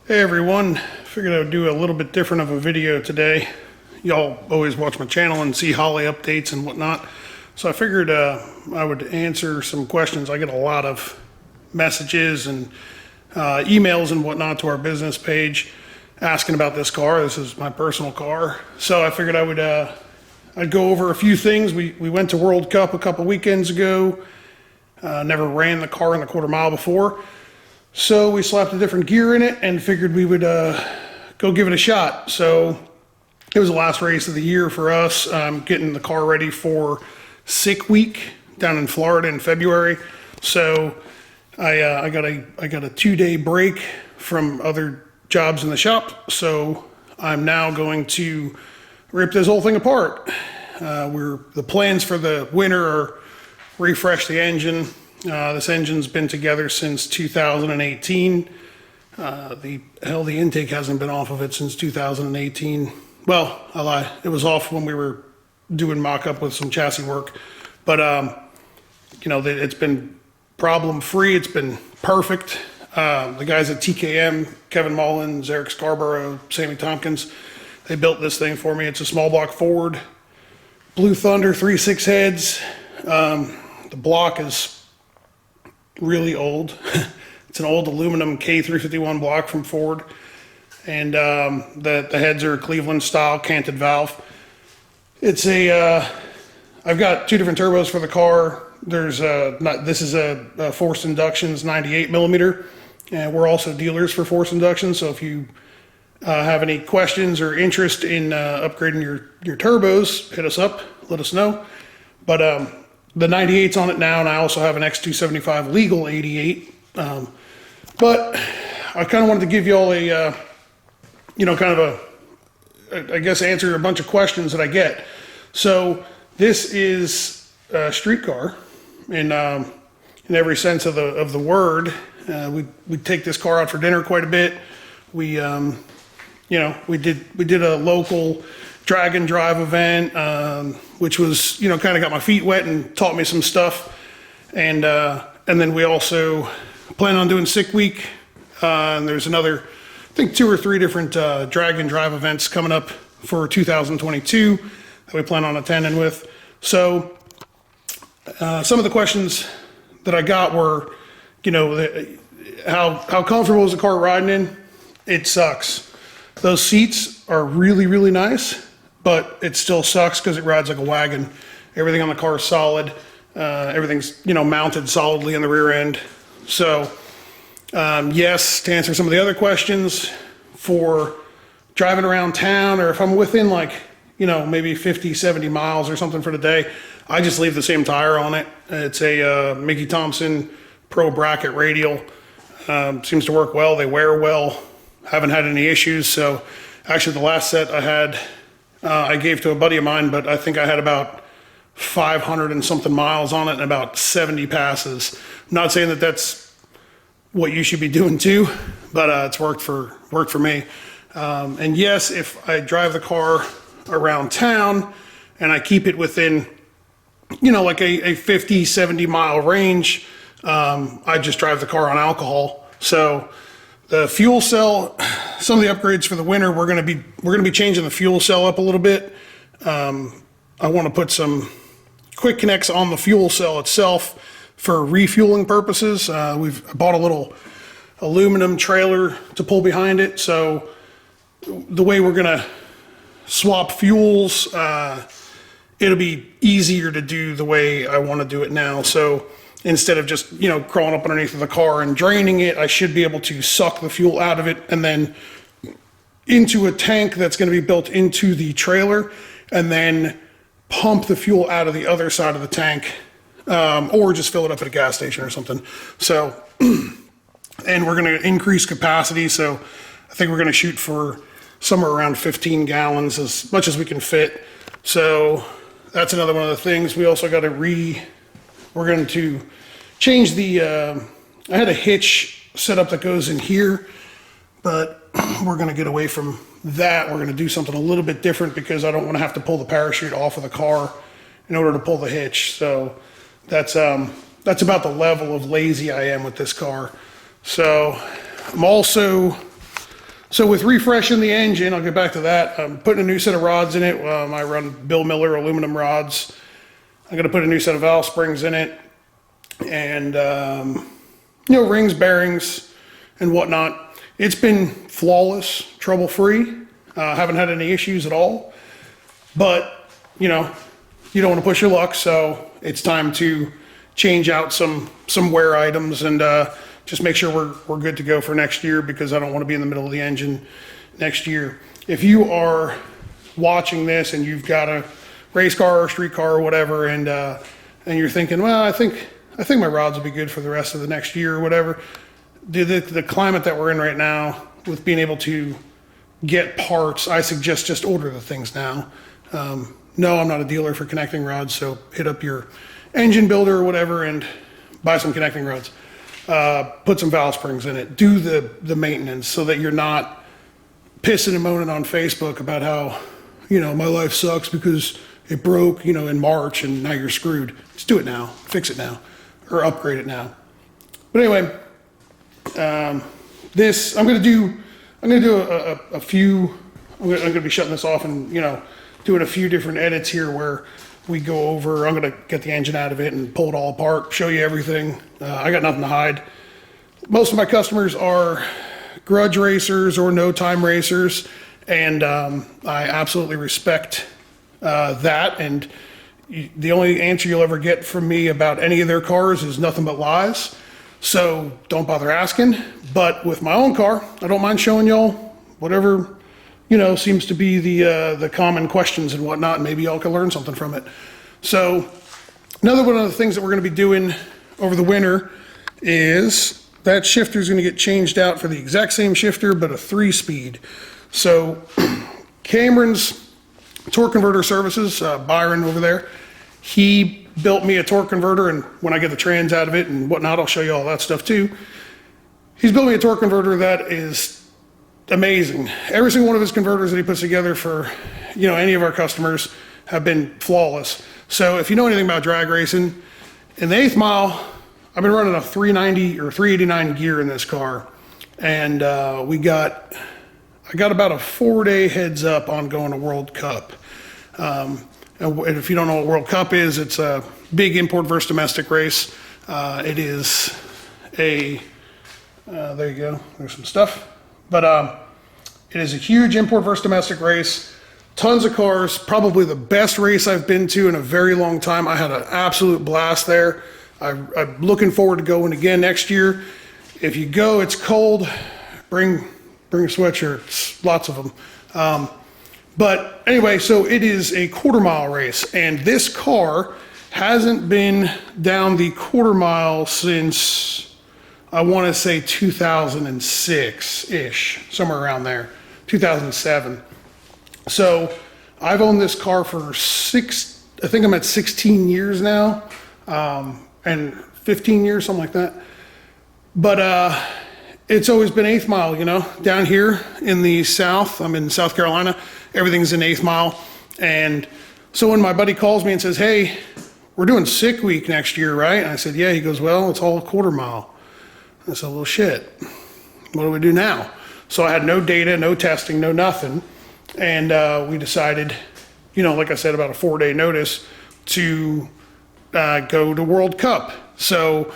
Hey everyone, figured I would do a little bit different of a video today. Y'all always watch my channel and see Holly updates and whatnot. So I figured I would answer some questions. I get a lot of messages and emails and whatnot to our business page asking about this car. This is my personal car. So I figured I'd go over a few things. We went to World Cup a couple weekends ago. Never ran the car in the quarter mile before. So we slapped a different gear in it and figured we would go give it a shot. So it was the last race of the year for us, getting the car ready for Sick Week down in Florida in February. So I got a 2-day break from other jobs in the shop. So I'm now going to rip this whole thing apart. The plans for the winter are refresh the engine. This engine's been together since 2018. The intake hasn't been off of it since 2018. Well, I lie. It was off when we were doing mock-up with some chassis work. But, it's been problem-free. It's been perfect. The guys at TKM, Kevin Mullins, Eric Scarborough, Sammy Tompkins, they built this thing for me. It's a small block Ford, Blue Thunder 3.6 heads. The block is really old. It's an old aluminum K351 block from Ford, and the heads are Cleveland style canted valve. It's I've got two different turbos for the car. This is a forced inductions 98 millimeter, and we're also dealers for forced inductions. So if you have any questions or interest in upgrading your turbos, hit us up, let us know. But the 98's on it now, and I also have an X275 legal 88. But I kind of wanted to give you all answer a bunch of questions that I get. So this is a street car in every sense of the word. We take this car out for dinner quite a bit. We did a local drag and drive event, which was, kind of got my feet wet and taught me some stuff. And then we also plan on doing Sick Week. And there's another, I think 2 or 3 different drag and drive events coming up for 2022 that we plan on attending with. So some of the questions that I got were, how comfortable is the car riding in? It sucks. Those seats are really, really nice, but it still sucks because it rides like a wagon. Everything on the car is solid. Everything's, mounted solidly in the rear end. So, yes, to answer some of the other questions, for driving around town, or if I'm within maybe 50, 70 miles or something for the day, I just leave the same tire on it. It's a Mickey Thompson Pro Bracket Radial. Seems to work well. They wear well. Haven't had any issues. So actually the last set I had, I gave to a buddy of mine, but I think I had about 500 and something miles on it and about 70 passes. I'm not saying that that's what you should be doing too, but it's worked for me. And yes, if I drive the car around town and I keep it within, like a 50, 70 mile range, I just drive the car on alcohol. So the fuel cell, some of the upgrades for the winter, we're going to be changing the fuel cell up a little bit. I want to put some quick connects on the fuel cell itself for refueling purposes. We've bought a little aluminum trailer to pull behind it. So the way we're going to swap fuels, it'll be easier to do the way I want to do it now. So instead of just, crawling up underneath the car and draining it, I should be able to suck the fuel out of it and then into a tank that's going to be built into the trailer, and then pump the fuel out of the other side of the tank, or just fill it up at a gas station or something. So, and we're going to increase capacity. So I think we're going to shoot for somewhere around 15 gallons, as much as we can fit. So that's another one of the things. We also got to we're going to change the, I had a hitch set up that goes in here, but we're going to get away from that. We're going to do something a little bit different because I don't want to have to pull the parachute off of the car in order to pull the hitch. So that's about the level of lazy I am with this car. So I'm also So with refreshing the engine, I'll get back to that. I'm putting a new set of rods in it. I run Bill Miller aluminum rods. I'm gonna put a new set of valve springs in it, and rings, bearings, and whatnot. It's been flawless, trouble-free. Haven't had any issues at all. But you don't want to push your luck, so it's time to change out some wear items and just make sure we're good to go for next year, because I don't want to be in the middle of the engine next year. If you are watching this and you've got a race car or street car or whatever, and you're thinking, well, I think my rods will be good for the rest of the next year or whatever. The climate that we're in right now, with being able to get parts, I suggest just order the things now. No, I'm not a dealer for connecting rods, so hit up your engine builder or whatever and buy some connecting rods. Put some valve springs in it. Do the maintenance so that you're not pissing and moaning on Facebook about how, my life sucks because it broke, in March and now you're screwed. Just do it now. Fix it now. Or upgrade it now. But anyway, I'm gonna do a few. I'm gonna be shutting this off and doing a few different edits here where we go over. I'm gonna get the engine out of it and pull it all apart, show you everything. I got nothing to hide. Most of my customers are grudge racers or no time racers, and I absolutely respect that. And the only answer you'll ever get from me about any of their cars is nothing but lies. So don't bother asking. But with my own car, I don't mind showing y'all whatever, seems to be the common questions and whatnot. And maybe y'all can learn something from it. So another one of the things that we're going to be doing over the winter is that shifter is going to get changed out for the exact same shifter, but a 3-speed. So Cameron's torque converter services, Byron over there, he built me a torque converter, and when I get the trans out of it and whatnot, I'll show you all that stuff too. He's built me a torque converter that is amazing. Every single one of his converters that he puts together for, any of our customers have been flawless. So if you know anything about drag racing, in the 8th mile, I've been running a 390 or 389 gear in this car, and I got about a 4-day heads up on going to World Cup. And if you don't know what World Cup is, it's a big import versus domestic race. It is there you go, there's some stuff. But it is a huge import versus domestic race. Tons of cars, probably the best race I've been to in a very long time. I had an absolute blast there. I'm looking forward to going again next year. If you go, it's cold, bring sweatshirts, lots of them. But anyway, so it is a 1/4 mile race, and this car hasn't been down the 1/4 mile since, I want to say 2006-ish, somewhere around there, 2007. So I've owned this car for I think I'm at 16 years now, and 15 years, something like that. But it's always been 8th mile, down here in the South. I'm in South Carolina. Everything's in 8th mile. And so when my buddy calls me and says, hey, we're doing sick week next year, right? And I said, yeah. He goes, well, it's all a 1/4 mile. I said, well, shit, what do we do now? So I had no data, no testing, no nothing. And we decided, like I said, about a 4-day notice to go to World Cup. So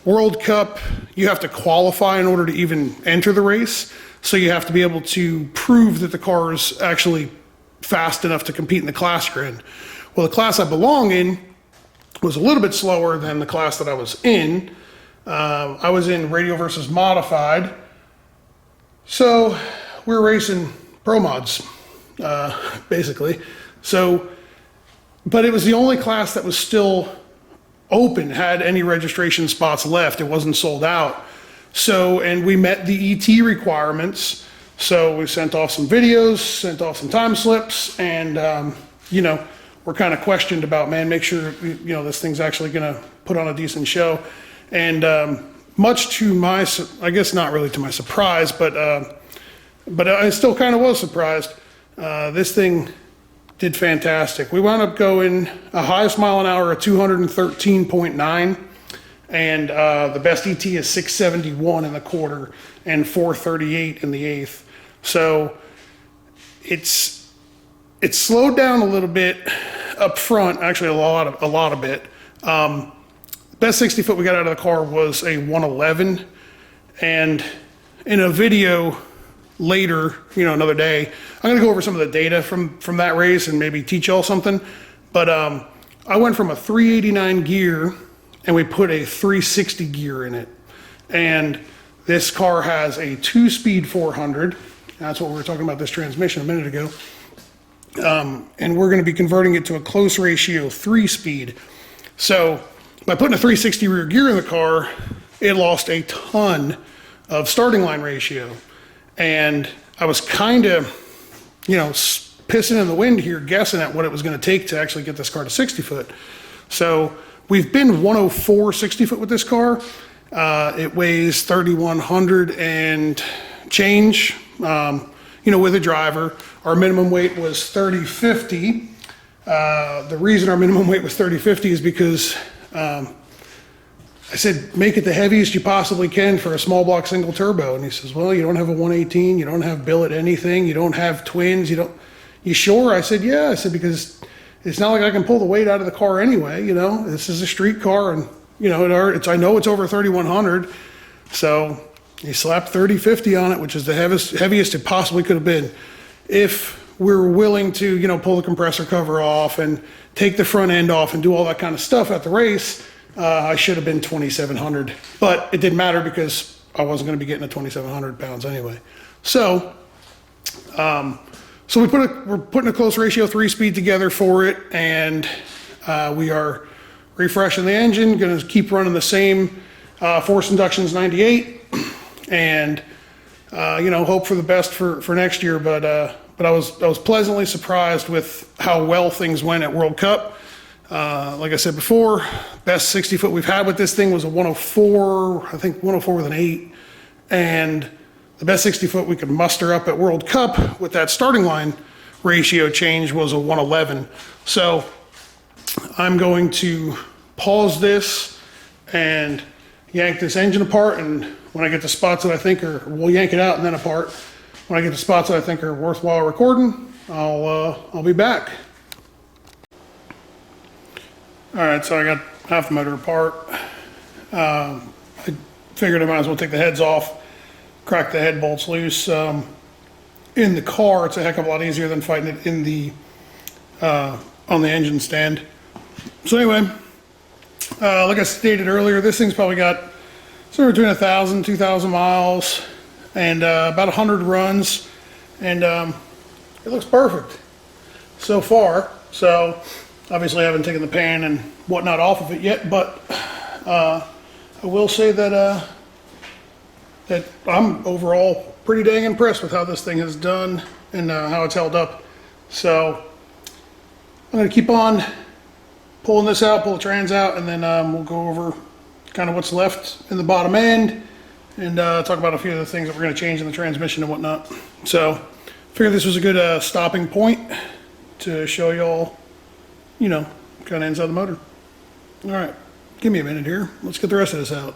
World Cup, you have to qualify in order to even enter the race. So you have to be able to prove that the car is actually fast enough to compete in the class you're in. Well, the class I belong in was a little bit slower than the class that I was in. I was in radio versus modified. So we're racing pro mods, basically. So, but it was the only class that was still open, had any registration spots left. It wasn't sold out. So, and we met the ET requirements. So we sent off some videos, sent off some time slips, and, we're kind of questioned about, man, make sure, this thing's actually going to put on a decent show. And much to my, I guess not really to my surprise, but I still kind of was surprised. This thing did fantastic. We wound up going a highest mile an hour of 213.9, and the best ET is 671 in the 1/4 and 438 in the 1/8. So it's slowed down a little bit up front, actually a lot of it. Best 60 foot we got out of the car was a 111, and in a video later, another day, I'm gonna go over some of the data from that race and maybe teach y'all something. But I went from a 389 gear and we put a 360 gear in it. And this car has a 2-speed 400. That's what we were talking about this transmission a minute ago. And we're gonna be converting it to a close ratio 3-speed. So by putting a 360 rear gear in the car, it lost a ton of starting line ratio. And I was kind of, pissing in the wind here, guessing at what it was going to take to actually get this car to 60 foot. So we've been 104 60 foot with this car. It weighs 3,100 and change, with a driver. Our minimum weight was 3050. The reason our minimum weight was 3050 is because I said, make it the heaviest you possibly can for a small block single turbo. And he says, well, you don't have a 118, you don't have billet anything, you don't have twins, you sure? I said, yeah. I said, because it's not like I can pull the weight out of the car anyway, this is a street car, and I know it's over 3,100. So he slapped 3050 on it, which is the heaviest it possibly could have been. If we were willing to, pull the compressor cover off and take the front end off and do all that kind of stuff at the race, I should have been 2,700, but it didn't matter because I wasn't going to be getting a 2,700 pounds anyway. So, we're putting a close ratio 3-speed together for it, and we are refreshing the engine. Going to keep running the same forced inductions 98, and hope for the best for next year. But I was pleasantly surprised with how well things went at World Cup. Like I said before, best 60 foot we've had with this thing was a 104, I think 104 with an 8. And the best 60 foot we could muster up at World Cup with that starting line ratio change was a 111. So I'm going to pause this and yank this engine apart. And when I get the spots that I think we'll yank it out and then apart. When I get the spots that I think are worthwhile recording, I'll be back. All right, so I got half the motor apart. I figured I might as well take the heads off, crack the head bolts loose. In the car, it's a heck of a lot easier than fighting it in the on the engine stand. So anyway, like I stated earlier, this thing's probably got somewhere between 1,000, 2,000 miles, and about 100 runs, and it looks perfect so far. So obviously I haven't taken the pan and whatnot off of it yet, but I will say that that I'm overall pretty dang impressed with how this thing has done and how it's held up. So I'm going to keep on pulling this out, pull the trans out, and then we'll go over kind of what's left in the bottom end and talk about a few of the things that we're going to change in the transmission and whatnot. So I figured this was a good stopping point to show y'all, kind of inside the motor. All right, give me a minute here. Let's get the rest of this out.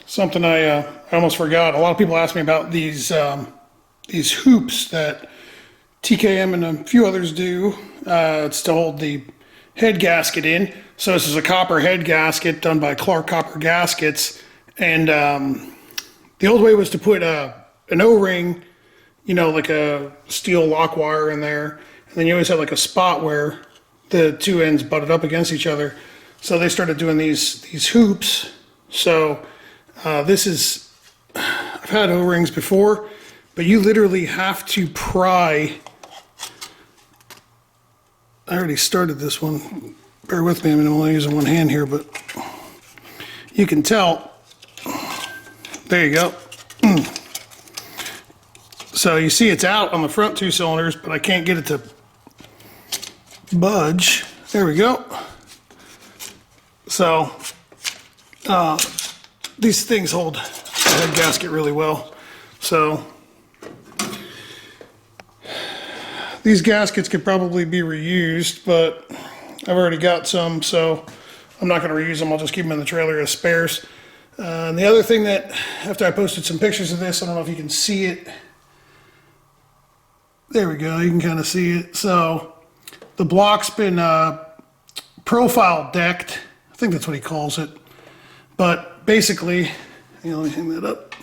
Something I almost forgot. A lot of people ask me about these hoops that TKM and a few others do. It's to hold the head gasket in. So this is a copper head gasket done by Clark Copper Gaskets. And the old way was to put an O-ring, like a steel lock wire in there. And then you always had like a spot where the two ends butted up against each other. So they started doing these hoops. So this is, I've had O-rings before, but you literally have to pry. I already started this one. Bear with me, I'm only using one hand here, but you can tell. There you go. So you see it's out on the front two cylinders, but I can't get it to budge. There we go. So these things hold the head gasket really well. So these gaskets could probably be reused, but I've already got some, so I'm not going to reuse them. I'll just keep them in the trailer as spares. And the other thing that, after I posted some pictures of this, I don't know if you can see it. There we go, you can kind of see it. So the block's been profile decked. I think that's what he calls it. But basically, let me hang that up.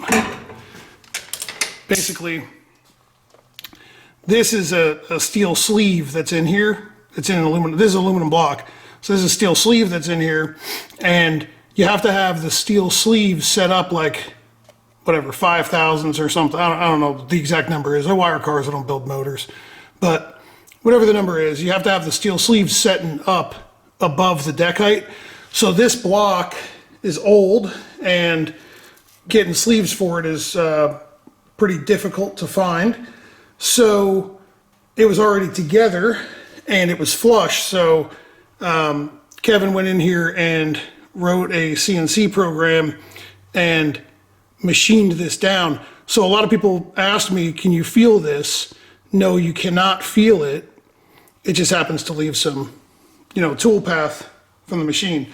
Basically, this is a steel sleeve that's in here. It's in an aluminum, this is aluminum block. So this is a steel sleeve that's in here, and you have to have the steel sleeve set up like, whatever, 5,000s or something. I don't know what the exact number is. I wire cars, I don't build motors. But whatever the number is, you have to have the steel sleeve setting up above the deck height. So this block is old, and getting sleeves for it is pretty difficult to find. So it was already together, and it was flush. So Kevin went in here and wrote a CNC program and machined this down. So a lot of people asked me, can you feel this? No, you cannot feel it. It just happens to leave some, tool path from the machine.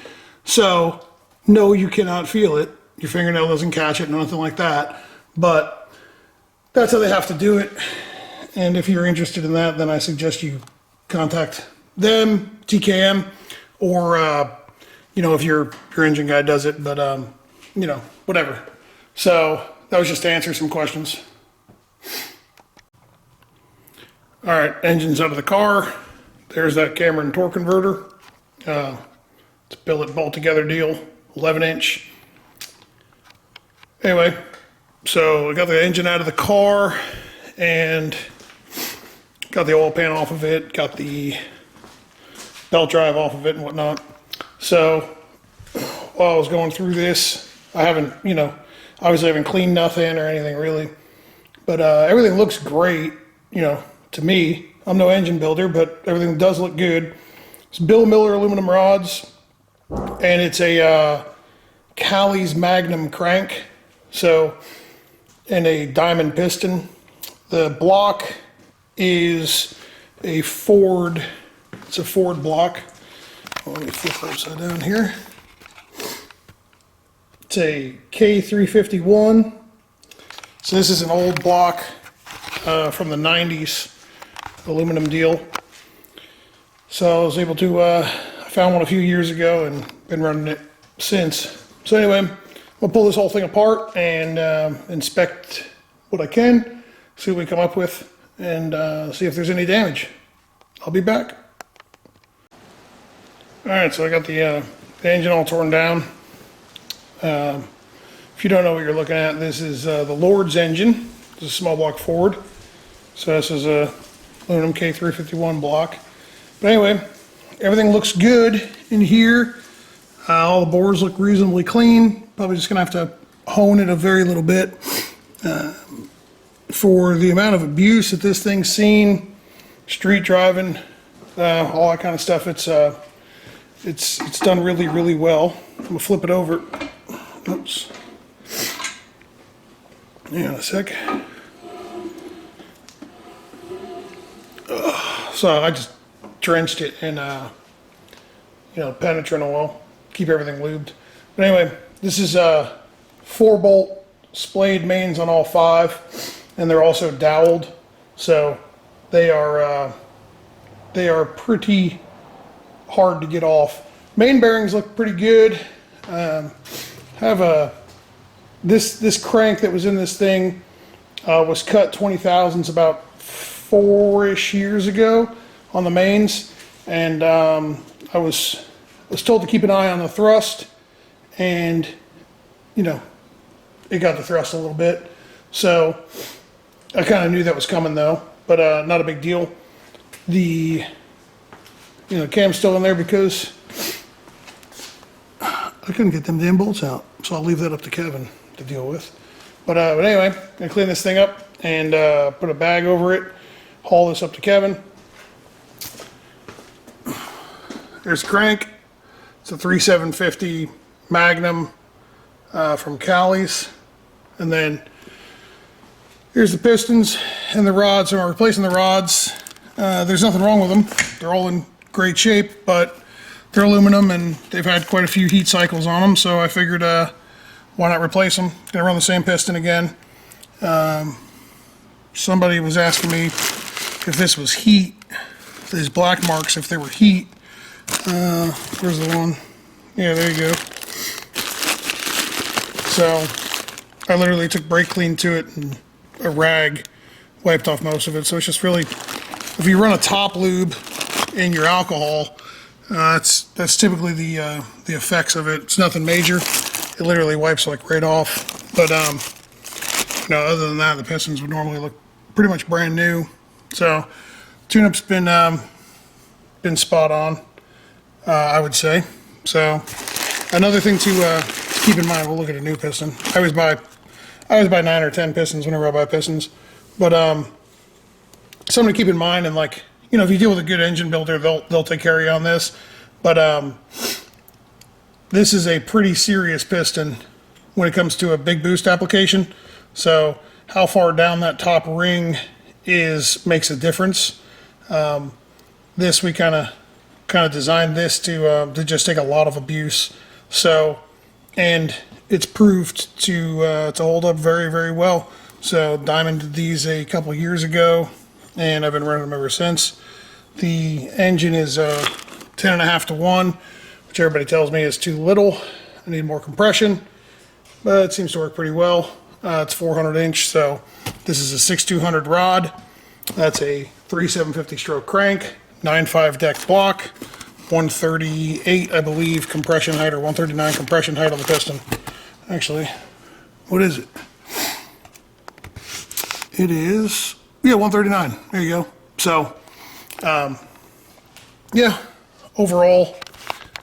So no, you cannot feel it. Your fingernail doesn't catch it, nothing like that. But that's how they have to do it. And if you're interested in that, then I suggest you contact them, TKM, or if your engine guy does it, but whatever. So that was just to answer some questions. All right, engine's out of the car. There's that Cameron torque converter. It's a billet bolt together deal, 11-inch. Anyway, so I got the engine out of the car and got the oil pan off of it, got the belt drive off of it and whatnot. So while I was going through this, I haven't, obviously I haven't cleaned nothing or anything really, but everything looks great, to me. I'm no engine builder, but everything does look good. It's Bill Miller aluminum rods, and it's a Callie's Magnum crank, so, and a diamond piston. The block is a Ford, it's a Ford block. Let me flip it upside down here. It's a K351. So this is an old block from the 90s, aluminum deal. So I was able to, I found one a few years ago and been running it since. So anyway, we'll pull this whole thing apart and inspect what I can, see what we come up with, and see if there's any damage. I'll be back. All right, so I got the engine all torn down. If you don't know what you're looking at, this is the Lord's engine. It's a small block Ford. So this is a aluminum K351 block. But anyway, everything looks good in here. All the bores look reasonably clean. Probably just gonna have to hone it a very little bit. For the amount of abuse that this thing's seen, street driving, all that kind of stuff, it's done really, really well. I'm gonna flip it over. Oops. Hang on a sec. So I just drenched it in, penetrant oil, keep everything lubed. But anyway, this is 4-bolt splayed mains on all 5, and they're also doweled, so they are pretty hard to get off. Main bearings look pretty good. This crank that was in this thing was cut 20 thousandths about 4-ish years ago on the mains, and I was told to keep an eye on the thrust, and it got the thrust a little bit, so I kind of knew that was coming though, but not a big deal. The cam's still in there because I couldn't get them damn bolts out, so I'll leave that up to Kevin to deal with. But anyway, I'm gonna clean this thing up and put a bag over it, haul this up to Kevin. There's the crank. It's a 3750 Magnum from Callie's. And then here's the pistons and the rods. So I'm replacing the rods. There's nothing wrong with them. They're all in great shape, but they're aluminum and they've had quite a few heat cycles on them. So I figured why not replace them? Gonna run the same piston again. Somebody was asking me if this was heat, these black marks, if they were heat. Where's the one? Yeah, there you go. So I literally took brake clean to it and a rag wiped off most of it. So it's just really, if you run a top lube in your alcohol, that's typically the effects of it. It's nothing major. It literally wipes like right off. But other than that, the pistons would normally look pretty much brand new. So tune-up's been spot on, I would say. So another thing to keep in mind, we'll look at a new piston. I always buy 9 or 10 pistons whenever I buy pistons. But something to keep in mind, and like, if you deal with a good engine builder, they'll take care of you on this. But this is a pretty serious piston when it comes to a big boost application. So how far down that top ring makes a difference. This, we kind of designed this to just take a lot of abuse. So, and it's proved to hold up very, very well. So Diamond did these a couple years ago, and I've been running them ever since. The engine is 10.5 to 1, which everybody tells me is too little. I need more compression, but it seems to work pretty well. It's 400 inch, so this is a 6200 rod. That's a 3750 stroke crank, 9.5 deck block, 138, I believe, compression height, or 139 compression height on the piston. Actually, what is it? It is, 139. There you go. So, yeah, overall,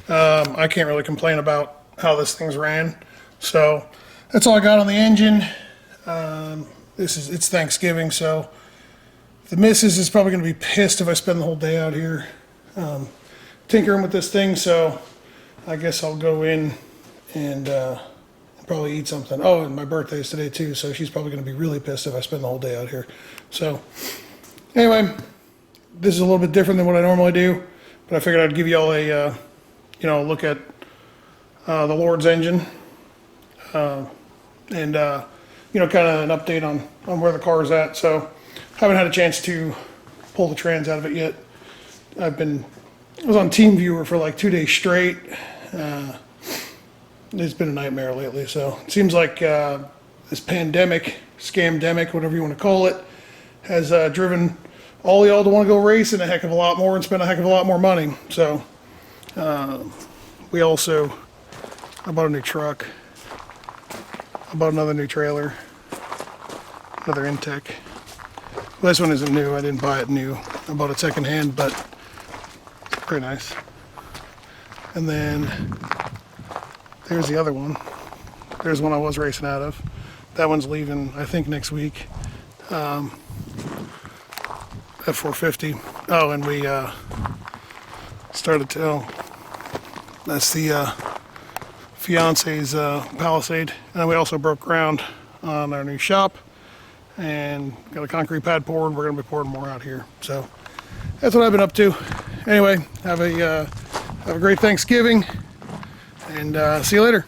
I can't really complain about how this thing's ran. So, that's all I got on the engine. It's Thanksgiving, so the missus is probably going to be pissed if I spend the whole day out here tinkering with this thing. So, I guess I'll go in and probably eat something. Oh, and my birthday is today too, so she's probably going to be really pissed if I spend the whole day out here. So, anyway, this is a little bit different than what I normally do, but I figured I'd give you all a look at the Lord's engine, and kind of an update on where the car is at. So, haven't had a chance to pull the trans out of it yet. I was on TeamViewer for like 2 days straight. It's been a nightmare lately, so it seems like this pandemic, scamdemic, whatever you want to call it, has driven all y'all to want to go racing a heck of a lot more and spend a heck of a lot more money. So I bought a new truck. I bought another new trailer, another Intech. Well, this one isn't new. I didn't buy it new. I bought it secondhand, but it's pretty nice. And then there's the other one. There's one I was racing out of. That one's leaving, I think, next week. At 450. Oh, and we started to. That's the fiance's Palisade. And then we also broke ground on our new shop and got a concrete pad poured. We're going to be pouring more out here. So that's what I've been up to. Anyway, have a great Thanksgiving, and see you later.